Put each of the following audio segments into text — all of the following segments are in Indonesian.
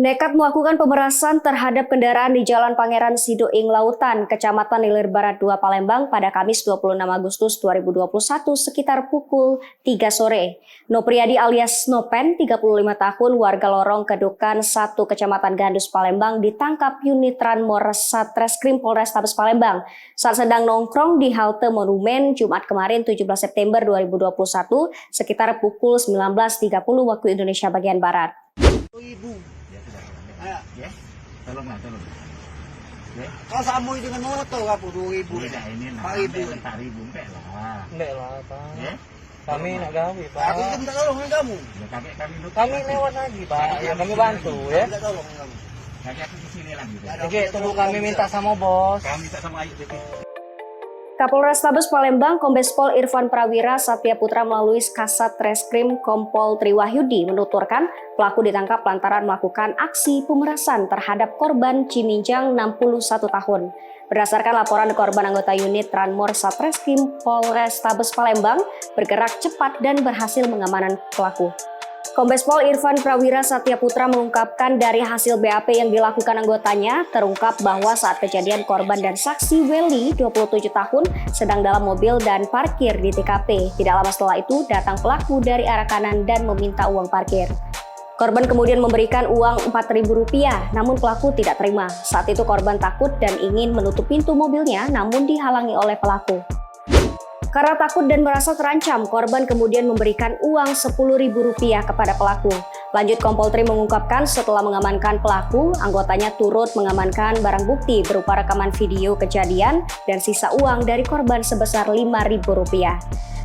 Nekat melakukan pemerasan terhadap kendaraan di Jalan Pangeran Sidoing Lautan, Kecamatan Ilir Barat 2 Palembang pada Kamis 26 Agustus 2021 sekitar pukul 3 sore. Nopriadi alias Nopen, 35 tahun, warga Lorong Kedukan 1 Kecamatan Gandus Palembang ditangkap unit Ranmor Satreskrim Polrestabes Palembang saat sedang nongkrong di halte Monumen Jumat kemarin 17 September 2021 sekitar pukul 19.30 waktu Indonesia bagian Barat. Ya, tolong. Ya. Kalau samui dengan motor apa 2.000? Tidak, ini 4.000. 4.000 enggak lah. Enggak lah, Pak. Ya. Kami nak gawe, Pak. Aku minta tolong dengan kamu. Ya, Kami lewat lagi, Pak. Ya, kami bantu ya. Minta tolong dengan kamu. Kakek aku kesini lagi. Oke, tunggu kami minta sama bos. Kami minta sama Ayu Dek. Kapolrestabes Palembang Kombes Pol Irfan Prawira Satya Putra melalui Kasat Reskrim Kompol Triwahyudi menuturkan pelaku ditangkap lantaran melakukan aksi pemerasan terhadap korban Ciminjang 61 tahun. Berdasarkan laporan korban anggota unit Ranmor Satreskrim Polrestabes Palembang bergerak cepat dan berhasil mengamankan pelaku. Kombes Pol Irfan Prawira Satya Putra mengungkapkan dari hasil BAP yang dilakukan anggotanya, terungkap bahwa saat kejadian korban dan saksi Welly, 27 tahun, sedang dalam mobil dan parkir di TKP. Tidak lama setelah itu, datang pelaku dari arah kanan dan meminta uang parkir. Korban kemudian memberikan uang Rp4.000, namun pelaku tidak terima. Saat itu korban takut dan ingin menutup pintu mobilnya, namun dihalangi oleh pelaku. Karena takut dan merasa terancam, korban kemudian memberikan uang Rp10.000 kepada pelaku. Lanjut, Kompol Tri mengungkapkan setelah mengamankan pelaku, anggotanya turut mengamankan barang bukti berupa rekaman video kejadian dan sisa uang dari korban sebesar Rp5.000.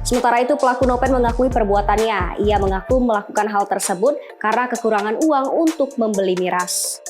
Sementara itu, pelaku Nopen mengakui perbuatannya. Ia mengaku melakukan hal tersebut karena kekurangan uang untuk membeli miras.